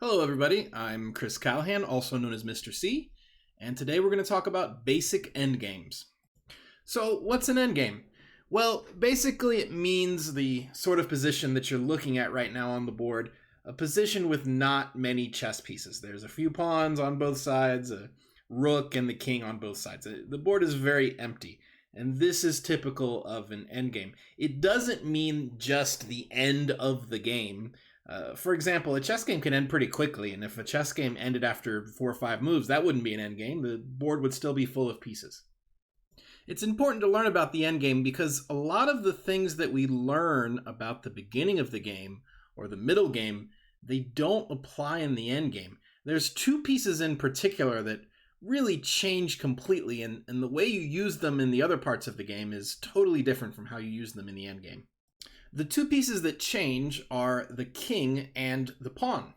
Hello everybody, I'm Chris Callahan, also known as Mr. C, and today we're going to talk about basic endgames. So what's an endgame? Well, basically it means the sort of position that you're looking at right now on the board, a position with not many chess pieces. There's a few pawns on both sides, a rook and the king on both sides. The board is very empty, and this is typical of an endgame. It doesn't mean just the end of the game. For example, a chess game can end pretty quickly, and if a chess game ended after 4 or 5 moves, that wouldn't be an endgame. The board would still be full of pieces. It's important to learn about the endgame because a lot of the things that we learn about the beginning of the game or the middle game, they don't apply in the endgame. There's 2 pieces in particular that really change completely, and the way you use them in the other parts of the game is totally different from how you use them in the endgame. The 2 pieces that change are the king and the pawn.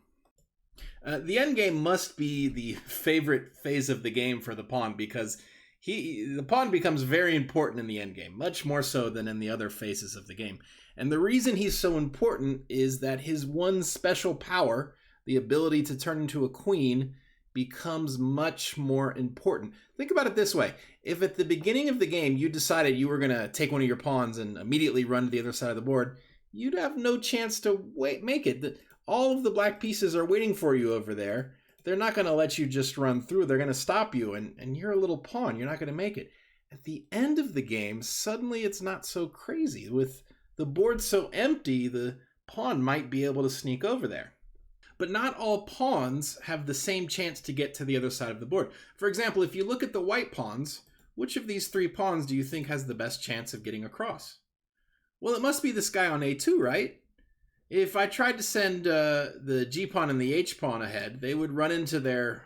The endgame must be the favorite phase of the game for the pawn because the pawn becomes very important in the endgame, much more so than in the other phases of the game. And the reason he's so important is that his one special power, the ability to turn into a queen, becomes much more important. Think about it this way. If at the beginning of the game you decided you were going to take one of your pawns and immediately run to the other side of the board, you'd have no chance to make it. All of the black pieces are waiting for you over there. They're not going to let you just run through. They're going to stop you, and you're a little pawn. You're not going to make it. At the end of the game, suddenly it's not so crazy. With the board so empty, the pawn might be able to sneak over there. But not all pawns have the same chance to get to the other side of the board. For example, if you look at the white pawns, which of these 3 pawns do you think has the best chance of getting across? Well, it must be this guy on a2, right? If I tried to send the g-pawn and the h-pawn ahead, they would run into their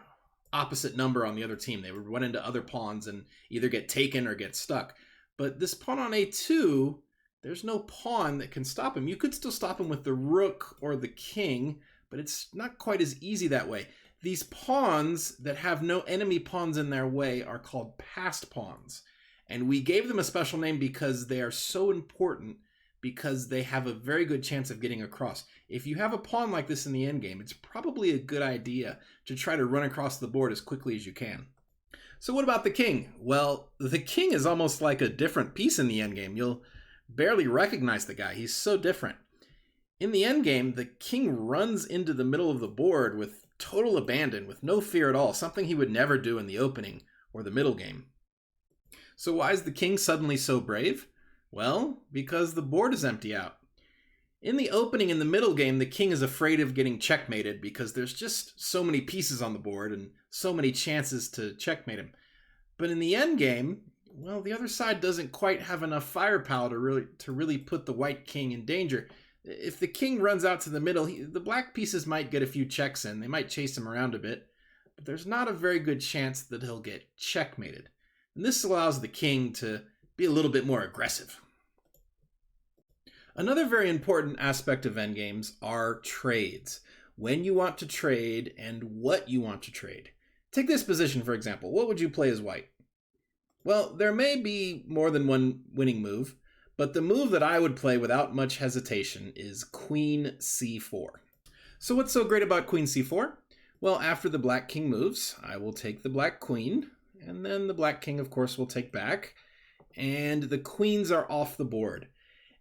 opposite number on the other team. They would run into other pawns and either get taken or get stuck. But this pawn on a2, there's no pawn that can stop him. You could still stop him with the rook or the king, but it's not quite as easy that way. These pawns that have no enemy pawns in their way are called passed pawns. And we gave them a special name because they are so important, because they have a very good chance of getting across. If you have a pawn like this in the endgame, it's probably a good idea to try to run across the board as quickly as you can. So what about the king? Well, the king is almost like a different piece in the endgame. You'll barely recognize the guy. He's so different. In the endgame, the king runs into the middle of the board with total abandon, with no fear at all, something he would never do in the opening or the middle game. So why is the king suddenly so brave? Well, because the board is empty out. In the opening and the middle game, the king is afraid of getting checkmated because there's just so many pieces on the board and so many chances to checkmate him. But in the endgame, well, the other side doesn't quite have enough firepower to really put the white king in danger. If the king runs out to the middle, the black pieces might get a few checks in. They might chase him around a bit, but there's not a very good chance that he'll get checkmated. And this allows the king to be a little bit more aggressive. Another very important aspect of endgames are trades. When you want to trade and what you want to trade. Take this position, for example. What would you play as white? Well, there may be more than one winning move, but the move that I would play without much hesitation is Queen c4. So what's so great about Queen c4? Well, after the black king moves, I will take the black queen, and then the black king, of course, will take back, and the queens are off the board.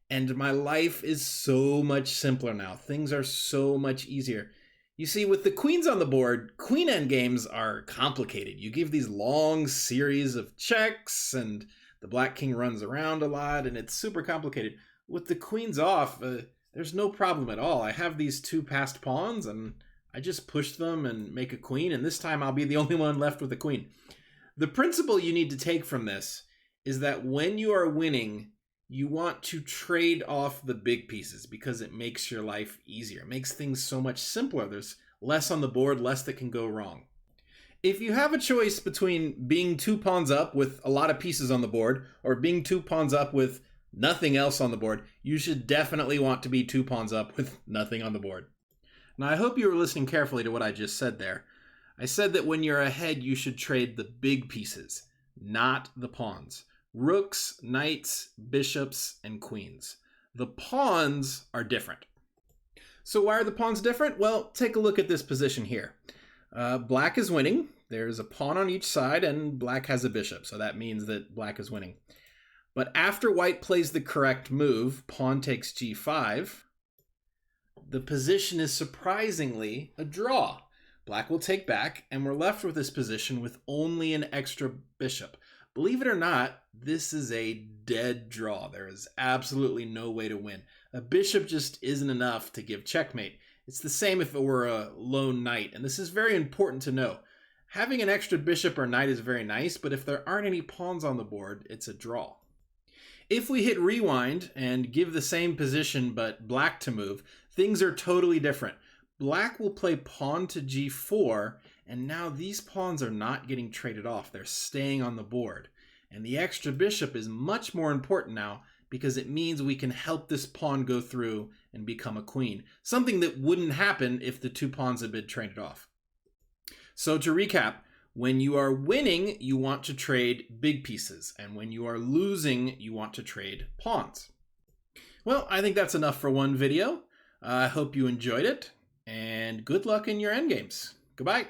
And my life is so much simpler now. Things are so much easier. You see, with the queens on the board, queen endgames are complicated. You give these long series of checks, and the black king runs around a lot, and it's super complicated. With the queens off, there's no problem at all. I have these 2 passed pawns, and I just push them and make a queen, and this time I'll be the only one left with a queen. The principle you need to take from this is that when you are winning, you want to trade off the big pieces because it makes your life easier. It makes things so much simpler. There's less on the board, less that can go wrong. If you have a choice between being 2 pawns up with a lot of pieces on the board or being 2 pawns up with nothing else on the board, you should definitely want to be 2 pawns up with nothing on the board. Now, I hope you were listening carefully to what I just said there. I said that when you're ahead, you should trade the big pieces, not the pawns. Rooks, knights, bishops, and queens. The pawns are different. So why are the pawns different? Well, take a look at this position here. Black is winning. There's a pawn on each side, and black has a bishop, so that means that black is winning. But after white plays the correct move, pawn takes g5, the position is surprisingly a draw. Black will take back, and we're left with this position with only an extra bishop. Believe it or not, this is a dead draw. There is absolutely no way to win. A bishop just isn't enough to give checkmate. It's the same if it were a lone knight, and this is very important to know. Having an extra bishop or knight is very nice, but if there aren't any pawns on the board, it's a draw. If we hit rewind and give the same position but black to move, things are totally different. Black will play pawn to g4, and now these pawns are not getting traded off. They're staying on the board. And the extra bishop is much more important now because it means we can help this pawn go through and become a queen. Something that wouldn't happen if the two pawns had been traded off. So to recap, when you are winning, you want to trade big pieces. And when you are losing, you want to trade pawns. Well, I think that's enough for one video. I hope you enjoyed it. And good luck in your endgames. Goodbye.